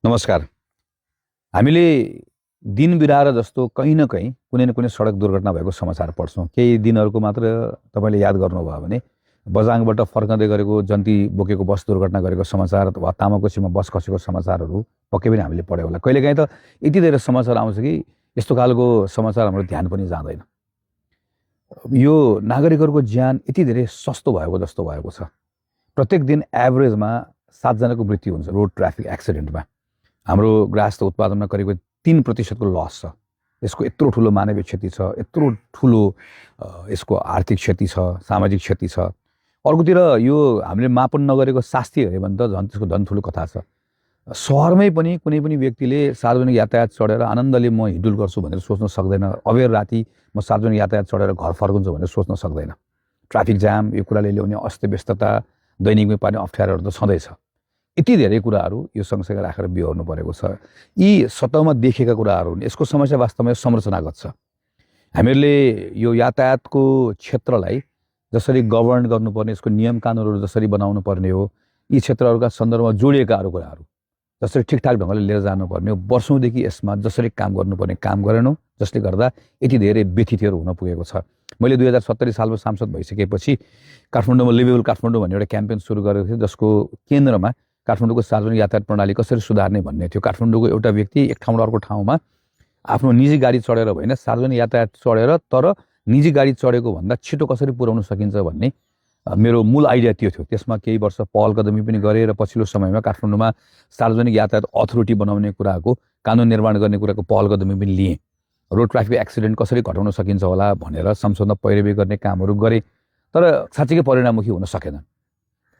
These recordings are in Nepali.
नमस्कार। हामीले दिन बिराएर जस्तो कहीँ न कहीँ कुनै न कुनै सडक दुर्घटना भएको समाचार पढ्छौँ। केही दिनहरूको मात्र तपाईँले याद गर्नुभयो भने बझाङबाट फर्कँदै गरेको जन्ती बोकेको बस दुर्घटना गरेको समाचार वा तामाकोसीमा बस खसेको समाचारहरू पक्कै पनि हामीले पढ्यो होला। कहिलेकाहीँ त यति धेरै समाचार आउँछ कि यस्तो खालको समाचार हाम्रो ध्यान पनि जाँदैन। यो नागरिकहरूको ज्यान यति धेरै सस्तो भएको जस्तो भएको छ। प्रत्येक दिन एभरेजमा 7 जनाको मृत्यु हुन्छ रोड ट्राफिक एक्सिडेन्टमा। हाम्रो गृहस्थ उत्पादनमा करिब 3% को लस छ। यसको यत्रो ठुलो मानवीय क्षति छ, यत्रो ठुलो यसको आर्थिक क्षति छ, सामाजिक क्षति छ। अर्कोतिर यो हामीले मापन नगरेको शास्ति हेऱ्यो भने त झन् त्यसको झन् ठुलो कथा छ। सहरमै पनि कुनै पनि व्यक्तिले सार्वजनिक यातायात चढेर आनन्दले म हिँडुल गर्छु भनेर सोच्न सक्दैन। अबेर राति म सार्वजनिक यातायात चढेर घर फर्कन्छु भनेर सोच्न सक्दैन। ट्राफिक जाम यो कुराले ल्याउने अस्तव्यस्तता, दैनिकमै पार्ने अप्ठ्यारोहरू त छँदैछ। यति धेरै कुराहरू यो सँगसँगै राखेर बिहोर्नु परेको छ। यी सतहमा देखेका कुराहरू हुन्। यसको समस्या वास्तवमा संरचनागत छ। हामीहरूले यो यातायातको क्षेत्रलाई जसरी गभर्न गर्नुपर्ने, यसको नियम कानुनहरू जसरी बनाउनु पर्ने हो, यी क्षेत्रहरूका सन्दर्भमा जोडिएका अरू कुराहरू जसरी ठिकठाक ढङ्गले लिएर जानुपर्ने हो, वर्षौँदेखि यसमा जसरी काम गर्नुपर्ने काम गरेनौँ, जसले गर्दा यति धेरै व्यथितहरू हुन पुगेको छ। मैले 2070 सालमा सांसद भइसकेपछि काठमाडौँमा लिभेबल काठमाडौँ भन्ने एउटा क्याम्पेन सुरु गरेको थिएँ, जसको केन्द्रमा काठमाडौँको सार्वजनिक यातायात प्रणाली कसरी सुधार्ने भन्ने थियो। काठमाडौँको एउटा व्यक्ति एक ठाउँबाट अर्को ठाउँमा आफ्नो निजी गाडी चढेर होइन, सार्वजनिक यातायात चढेर तर निजी गाडी चढेको भन्दा छिटो कसरी पुर्याउन सकिन्छ भन्ने मेरो मूल आइडिया त्यो थियो। त्यसमा केही वर्ष पहल कदमी पनि गरेँ र पछिल्लो समयमा काठमाडौँमा सार्वजनिक यातायात अथोरिटी बनाउने कुराको, कानुन निर्माण गर्ने कुराको पहल कदमी पनि लिएँ। रोड ट्राफिक एक्सिडेन्ट कसरी घटाउन सकिन्छ होला भनेर संसदमा पैरवी गर्ने कामहरू गरेँ, तर साँच्चीकै परिणाममुखी हुन सकेन।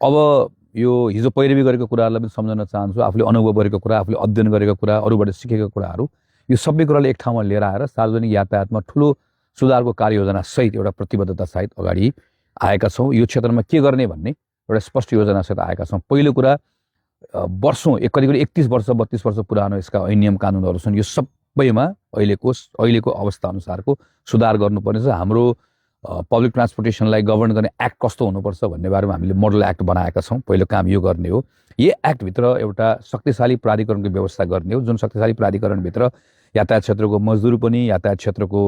अब यो हिजो पैरवी गरेको कुराहरूलाई पनि सम्झन चाहन्छु। आफूले अनुभव गरेको कुरा, आफूले अध्ययन गरेको कुरा, अरूबाट सिकेका कुराहरू, यो सबै कुराले एक ठाउँमा लिएर आएर सार्वजनिक यातायातमा ठुलो सुधारको कार्ययोजना सहित एउटा प्रतिबद्धता सहित अगाडि आएका छौँ। यो क्षेत्रमा के गर्ने भन्ने एउटा स्पष्ट योजनासहित आएका छौँ। पहिलो कुरा, वर्षौँ करिब 31 वर्ष 32 वर्ष पुरानो यसका ऐन नियम कानुनहरू छन्। यो सबैमा अहिलेको अवस्था अनुसारको सुधार गर्नुपर्ने छ। हाम्रो पब्लिक ट्रान्सपोर्टेसनलाई गभर्न गर्ने एक्ट कस्तो हुनुपर्छ भन्ने बारेमा हामीले मोडल एक्ट बनाएका छौँ। पहिलो काम यो गर्ने हो। यो एक्टभित्र एउटा शक्तिशाली प्राधिकरणको व्यवस्था गर्ने हो, जुन शक्तिशाली प्राधिकरणभित्र यातायात क्षेत्रको मजदुर पनि, यातायात क्षेत्रको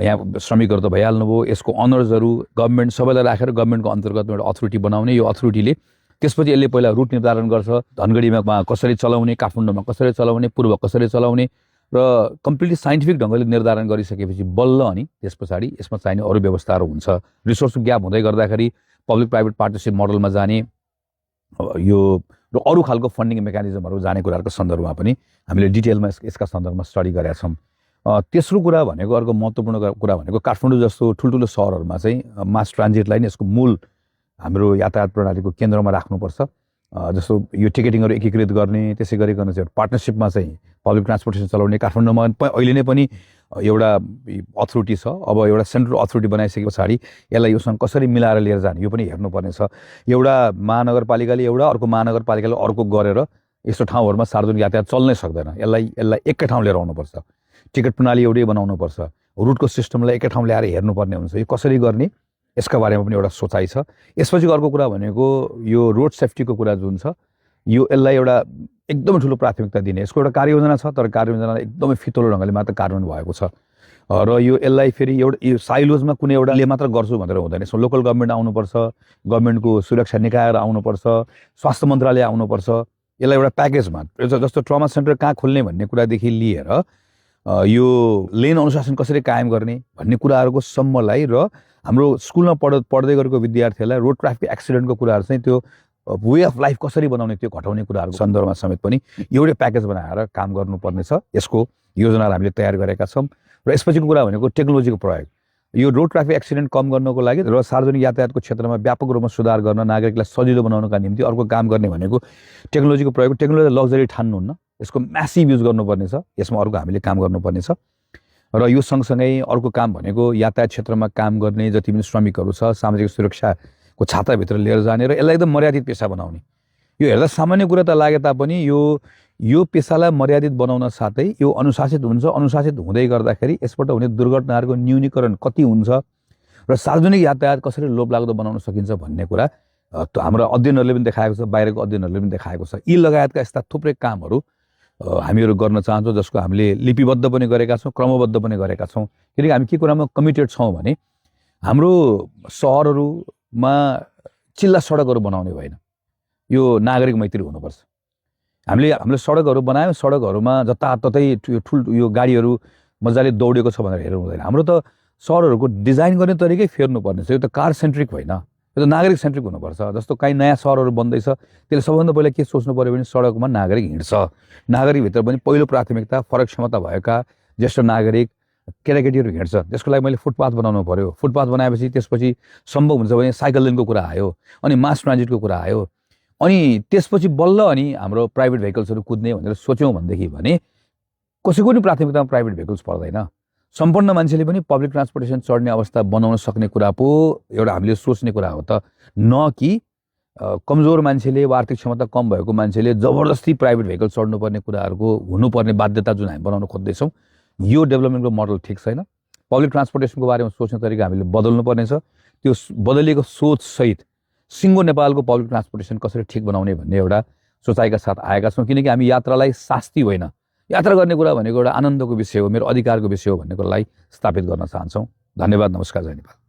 यहाँ श्रमिकहरू त भइहाल्नुभयो, यसको अनर्सहरू, गभर्मेन्ट सबैलाई राखेर गभर्मेन्टको अन्तर्गतमा एउटा अथोरिटी बनाउने। यो अथोरिटीले त्यसपछि यसले पहिला रुट निर्धारण गर्छ, धनगढीमा कसरी चलाउने, काठमाडौँमा कसरी चलाउने, पूर्व कसरी चलाउने र कम्प्लिटली साइन्टिफिक ढङ्गले निर्धारण गरिसकेपछि बल्ल अनि त्यस पछाडि यसमा चाहिने अरू व्यवस्थाहरू हुन्छ। रिसोर्सको ग्याप हुँदै गर्दाखेरि पब्लिक प्राइभेट पार्टनरसिप मोडलमा जाने, यो र अरू खालको फन्डिङ मेकानिजमहरू जाने कुराहरूको सन्दर्भमा पनि हामीले डिटेलमा यसका सन्दर्भमा स्टडी गरेका छौँ। तेस्रो कुरा भनेको, अर्को महत्त्वपूर्ण कुरा भनेको, काठमाडौँ जस्तो ठुल्ठुलो सहरहरूमा चाहिँ मास ट्रान्जिटलाई नै यसको मूल हाम्रो यातायात प्रणालीको केन्द्रमा राख्नुपर्छ। जस्तो यो टिकटिङहरू एकीकृत गर्ने, त्यसै गरिकन चाहिँ पार्टनरसिपमा चाहिँ पब्लिक ट्रान्सपोर्टेसन चलाउने। काठमाडौँमा अहिले नै पनि एउटा अथोरिटी छ। अब एउटा सेन्ट्रल अथोरिटी बनाइसके पछाडि यसलाई योसँग कसरी मिलाएर लिएर जाने यो पनि हेर्नुपर्ने छ। एउटा महानगरपालिकाले एउटा, अर्को महानगरपालिकाले अर्को गरेर यस्तो ठाउँहरूमा सार्वजनिक यातायात चल्नै सक्दैन। यसलाई एकै ठाउँ लिएर आउनुपर्छ। टिकट प्रणाली एउटै बनाउनुपर्छ। रुटको सिस्टमलाई एकै ठाउँ ल्याएर हेर्नुपर्ने हुन्छ। यो कसरी गर्ने यसका बारेमा पनि एउटा सोचाइ छ। यसपछि अर्को कुरा भनेको यो रोड सेफ्टीको कुरा जुन छ, यसलाई एउटा एकदमै ठुलो प्राथमिकता दिने। यसको एउटा कार्ययोजना छ, तर कार्ययोजना एकदमै फितलो ढङ्गले मात्र कार्यान्वयन भएको छ। र यसलाई फेरि एउटा यो साइलोजमा कुनै एउटाले मात्र गर्छु भनेर हुँदैन। यसमा लोकल गभर्मेन्ट आउनुपर्छ, गभर्मेन्टको सुरक्षा निकायहरू आउनुपर्छ, स्वास्थ्य मन्त्रालय आउनुपर्छ। यसलाई एउटा प्याकेजमा, जस्तो ट्रमा सेन्टर कहाँ खोल्ने भन्ने कुरादेखि लिएर यो लेन अनुशासन कसरी कायम गर्ने भन्ने कुराहरूको सम्मलाई र हाम्रो स्कुलमा पढ्दै गरेको विद्यार्थीहरूलाई रोड ट्राफिक एक्सिडेन्टको कुराहरू चाहिँ त्यो वे अफ लाइफ कसरी बनाउने, त्यो घटाउने कुराहरूको सन्दर्भमा समेत पनि एउटै प्याकेज बनाएर काम गर्नुपर्ने छ। यसको योजनाहरू हामीले तयार गरेका छौँ। र यसपछिको कुरा भनेको टेक्नोलोजीको प्रयोग। यो रोड ट्राफिक एक्सिडेन्ट कम गर्नको लागि र सार्वजनिक यातायातको क्षेत्रमा व्यापक रूपमा सुधार गर्न, नागरिकलाई सजिलो बनाउनका निम्ति अर्को काम गर्ने भनेको टेक्नोलोजीको प्रयोग। टेक्नोलोजी लग्जरी ठान्नुहुन्न, यसको म्यासिभ युज गर्नुपर्ने छ। यसमा अर्को हामीले काम गर्नुपर्ने छ। र यो सँगसँगै अर्को काम भनेको यातायात क्षेत्रमा काम गर्ने जति पनि श्रमिकहरू छ, सामाजिक सुरक्षाको छाताभित्र लिएर जाने र यसलाई एकदम मर्यादित पेसा बनाउने। यो हेर्दा सामान्य कुरा त लागे तापनि यो पेसालाई मर्यादित बनाउन साथै यो अनुशासित हुन्छ। अनुशासित हुँदै गर्दाखेरि यसबाट हुने दुर्घटनाहरूको न्यूनीकरण कति हुन्छ र सार्वजनिक यातायात कसरी लोभलाग्दो बनाउन सकिन्छ भन्ने कुरा हाम्रो अध्ययनहरूले पनि देखाएको छ, बाहिरको अध्ययनहरूले पनि देखाएको छ। यी लगायतका यस्ता थुप्रै कामहरू हामीहरू गर्न चाहन्छौँ, जसको हामीले लिपिबद्ध पनि गरेका छौँ, क्रमबद्ध पनि गरेका छौँ। किनकि हामी के कुरामा कमिटेड छौँ भने हाम्रो सहरहरूमा चिल्ला सडकहरू बनाउने होइन, यो नागरिक मैत्री हुनुपर्छ। हामीले सडकहरू बनायौँ, सडकहरूमा जताततै यो गाडीहरू मजाले दौडेको छ भनेर हेर्नु हुँदैन। हाम्रो त सहरहरूको डिजाइन गर्ने तरिकै फेर्नुपर्ने छ। यो त कार सेन्ट्रिक होइन, यो त नागरिक सेन्ट्रिक हुनुपर्छ। जस्तो काहीँ नयाँ सहरहरू बन्दैछ, त्यसले सबभन्दा पहिला के सोच्नु पऱ्यो भने सडकमा नागरिक हिँड्छ, नागरिकभित्र पनि पहिलो प्राथमिकता फरक क्षमता भएका ज्येष्ठ नागरिक केटाकेटीहरू हिँड्छ। त्यसको लागि मैले फुटपाथ बनाउनु पऱ्यो। फुटपाथ बनाएपछि त्यसपछि सम्भव हुन्छ भने साइकल लेनको कुरा आयो, अनि मास ट्रान्जिटको कुरा आयो, अनि त्यसपछि बल्ल अनि हाम्रो प्राइभेट भेहिकल्सहरू कुद्ने भनेर सोच्यौँ भनेदेखि भने कसैको पनि प्राथमिकतामा प्राइभेट भेहिकल्स पर्दैन। सम्पूर्ण मान्छेले पनि पब्लिक ट्रान्सपोर्टेसन चढ्ने अवस्था बनाउन सक्ने कुरा पो एउटा हामीले सोच्ने कुरा हो त, न कि कमजोर मान्छेले वा आर्थिक क्षमता कम भएको मान्छेले जबरजस्ती प्राइभेट भेहिकल चढ्नुपर्ने कुराहरूको हुनुपर्ने बाध्यता जुन हामी बनाउन खोज्दैछौँ, यो डेभलपमेन्टको मोडल ठिक छैन। पब्लिक ट्रान्सपोर्टेसनको बारेमा सोच्ने तरिका हामीले बदल्नु पर्नेछ। त्यो बदलिएको सोचसहित सिङ्गो नेपालको पब्लिक ट्रान्सपोर्टेसन कसरी ठिक बनाउने भन्ने एउटा सोचाइका साथ आएका छौँ। किनकि हामी यात्रालाई शास्ति होइन, यात्रा गर्ने कुरा भनेको एउटा आनन्दको विषय हो, मेरो अधिकारको विषय हो भन्ने कुरालाई स्थापित गर्न चाहन्छौँ। धन्यवाद। नमस्कार। जय नेपाल।